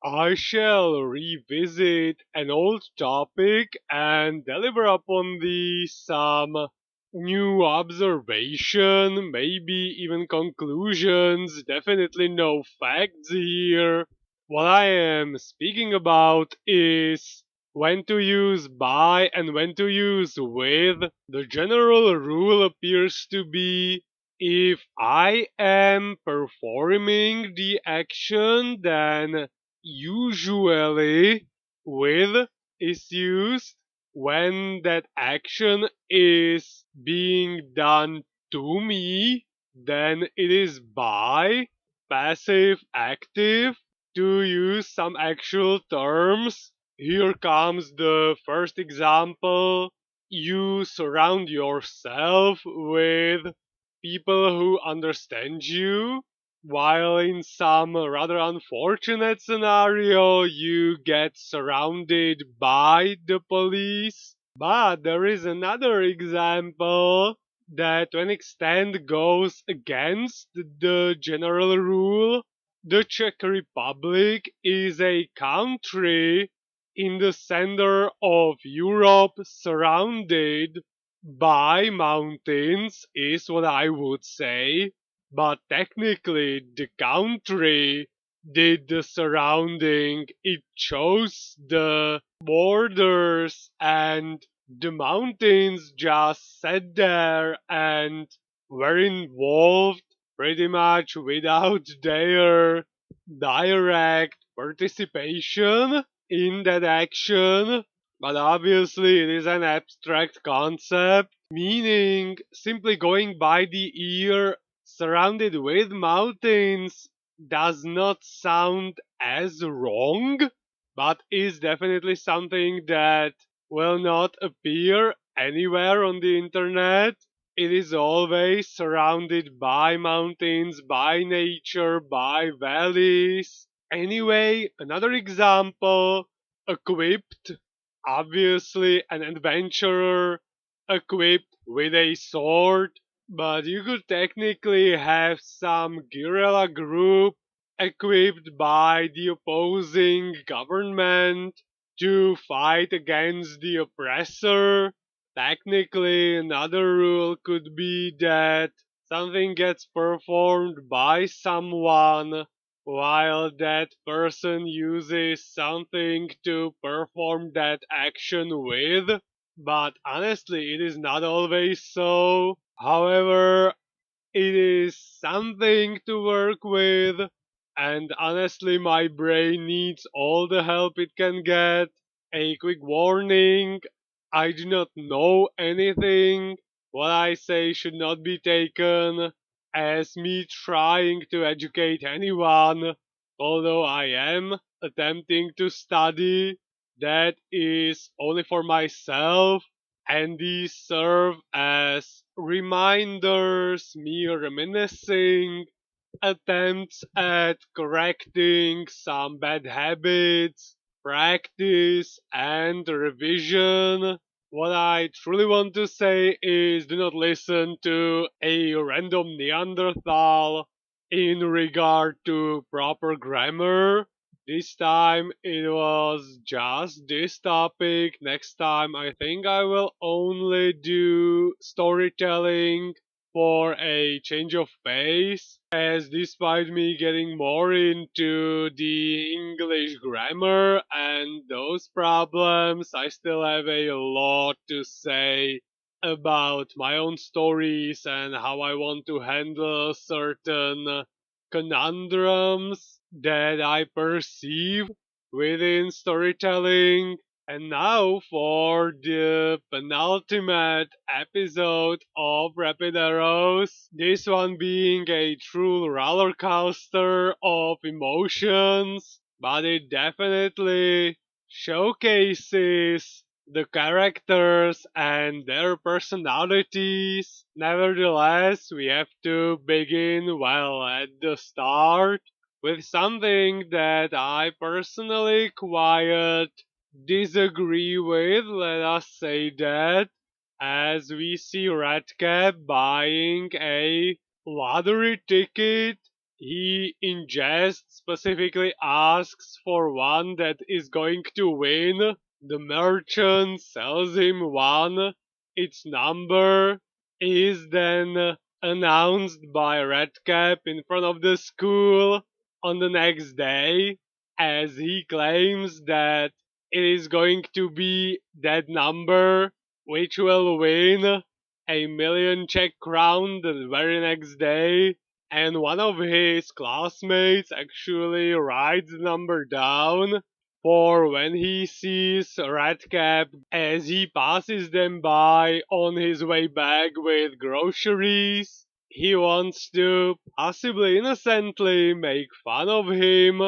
I shall revisit an old topic and deliver upon thee some new observation, maybe even conclusions, definitely no facts here. What I am speaking about is when to use by and when to use with. The general rule appears to be if I am performing the action, then usually with is used. When that action is being done to me, then it is by. Passive active. To use some actual terms, here comes the first example. You surround yourself with people who understand you, while in some rather unfortunate scenario you get surrounded by the police. But there is another example that to an extent goes against the general rule. The Czech Republic is a country in the center of Europe surrounded by mountains, is what I would say. But technically, the country did the surrounding, it chose the borders, and the mountains just sat there and were involved pretty much without their direct participation in that action. But obviously, it is an abstract concept, meaning simply going by the ear surrounded with mountains does not sound as wrong, but is definitely something that will not appear anywhere on the internet. It is always surrounded by mountains, by nature, by valleys. Anyway, another example, equipped, obviously an adventurer equipped with a sword, but you could technically have some guerrilla group equipped by the opposing government to fight against the oppressor. Technically, another rule could be that something gets performed by someone while that person uses something to perform that action with. But honestly, it is not always so. However, it is something to work with, and honestly, my brain needs all the help it can get. A quick warning, I do not know anything. What I say should not be taken as me trying to educate anyone, although I am attempting to study. That is only for myself, and these serve as reminders, mere reminiscing attempts at correcting some bad habits, practice, and revision. What I truly want to say is do not listen to a random Neanderthal in regard to proper grammar. This time it was just this topic. Next time I think I will only do storytelling for a change of pace, as despite me getting more into the English grammar and those problems, I still have a lot to say about my own stories and how I want to handle certain conundrums that I perceive within storytelling. And now for the penultimate episode of Rapid Arrows. This one being a true roller coaster of emotions, but it definitely showcases the characters and their personalities. Nevertheless, we have to begin well at the start with something that I personally quite disagree with, let us say that, as we see Redcap buying a lottery ticket He in jest specifically asks for one that is going to win. The merchant sells him one. Its number is then announced by Redcap in front of the school on the next day, as he claims that it is going to be that number which will win a million Czech crown the very next day. And one of his classmates actually writes the number down for when he sees Redcap as he passes them by on his way back with groceries. He wants to possibly innocently make fun of him,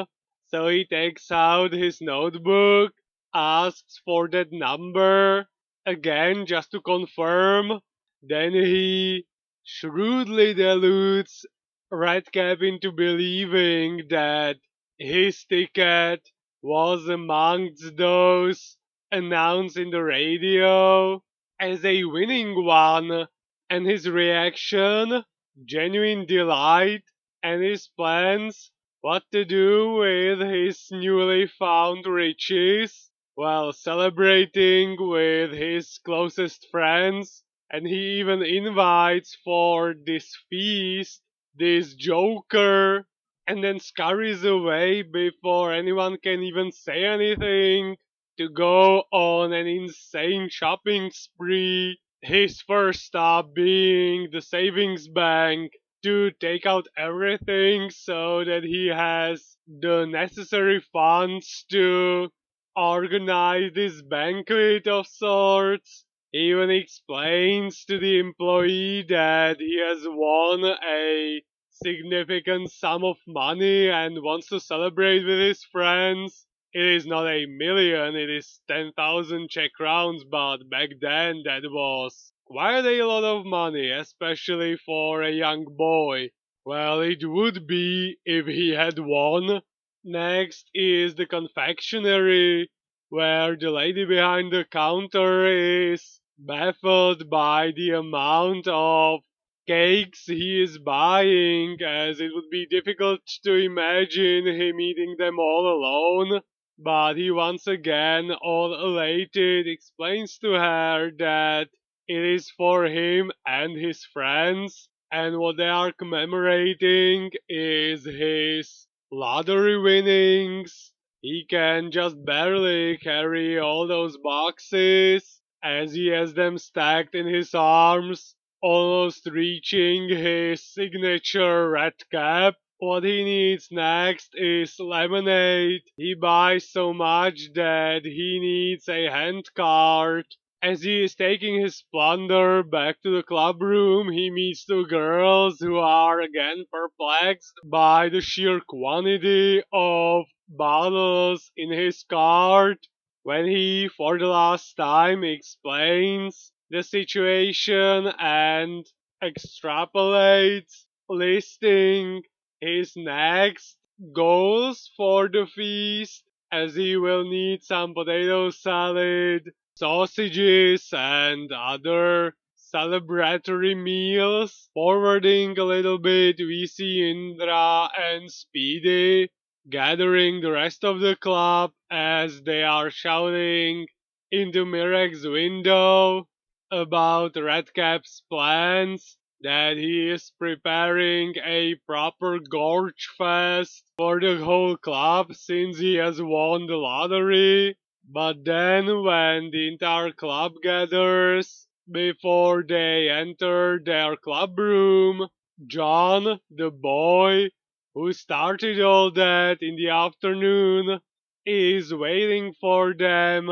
so he takes out his notebook, asks for that number again just to confirm. Then he shrewdly deludes Redcap into believing that his ticket was amongst those announced in the radio as a winning one, and his reaction, genuine delight, and his plans what to do with his newly found riches while celebrating with his closest friends, and he even invites for this feast this joker, and then scurries away before anyone can even say anything to go on an insane shopping spree. His first stop being the savings bank to take out everything so that he has the necessary funds to organize this banquet of sorts. He even explains to the employee that he has won a significant sum of money and wants to celebrate with his friends. It is not a million, it is 10,000 Czech crowns, but back then that was quite a lot of money, especially for a young boy. Well, it would be if he had won. Next is the confectionery, where the lady behind the counter is baffled by the amount of cakes he is buying, as it would be difficult to imagine him eating them all alone. But he once again, all elated, explains to her that it is for him and his friends, and what they are commemorating is his lottery winnings. He can just barely carry all those boxes as he has them stacked in his arms, almost reaching his signature red cap. What he needs next is lemonade. He buys so much that he needs a hand cart. As he is taking his plunder back to the club room, he meets two girls who are again perplexed by the sheer quantity of bottles in his cart. When he, for the last time, explains the situation and extrapolates, listing his next goals for the feast, as he will need some potato salad, sausages, and other celebratory meals. Forwarding a little bit, we see Indra and Speedy gathering the rest of the club as they are shouting into Mirek's window about Redcap's plans, that he is preparing a proper gorge fest for the whole club since he has won the lottery. But then when the entire club gathers, before they enter their club room, John, the boy who started all that in the afternoon, is waiting for them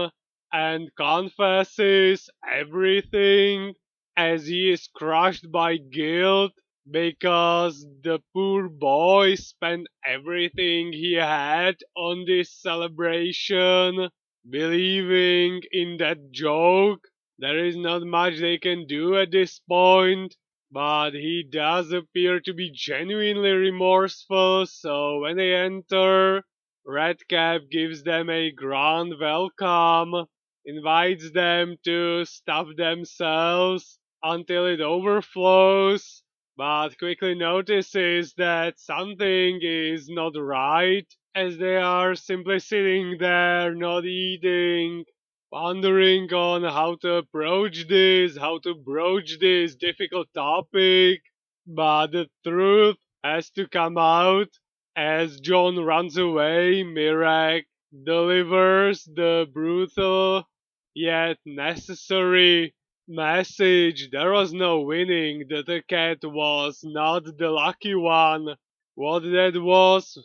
and confesses everything as he is crushed by guilt because the poor boy spent everything he had on this celebration, believing in that joke. There is not much they can do at this point, but he does appear to be genuinely remorseful, so when they enter, Redcap gives them a grand welcome, invites them to stuff themselves until it overflows, but quickly notices that something is not right as they are simply sitting there not eating, pondering on how to broach this difficult topic. But the truth has to come out as John runs away. Mirek delivers the brutal yet necessary message. There was no winning, that the cat was not the lucky one. What that was?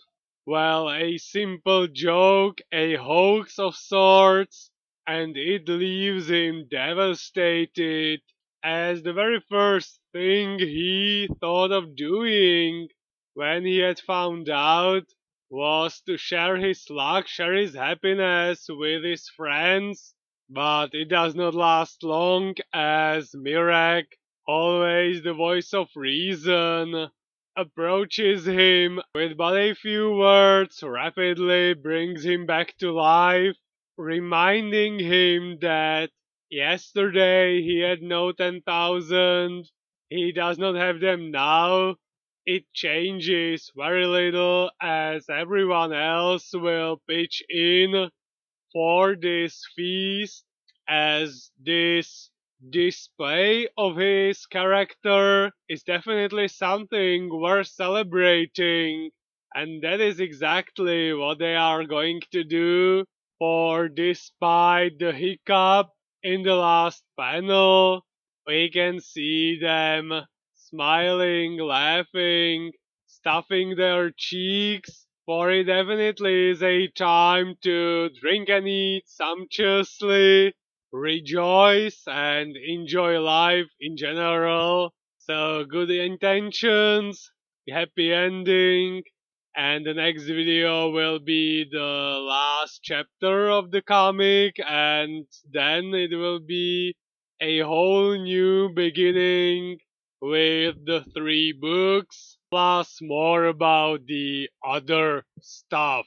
Well, a simple joke, a hoax of sorts, and it leaves him devastated, as the very first thing he thought of doing when he had found out was to share his luck, share his happiness with his friends. But it does not last long, as Mirek, always the voice of reason, approaches him with but a few words, rapidly brings him back to life, reminding him that yesterday he had no 10,000, he does not have them now. It changes very little as everyone else will pitch in for this feast, as this display of his character is definitely something worth celebrating. And that is exactly what they are going to do. For despite the hiccup in the last panel, we can see them smiling, laughing, stuffing their cheeks, for it definitely is a time to drink and eat sumptuously, rejoice, and enjoy life in general. So, good intentions, happy ending, and the next video will be the last chapter of the comic, and then it will be a whole new beginning with the three books, plus more about the other stuff.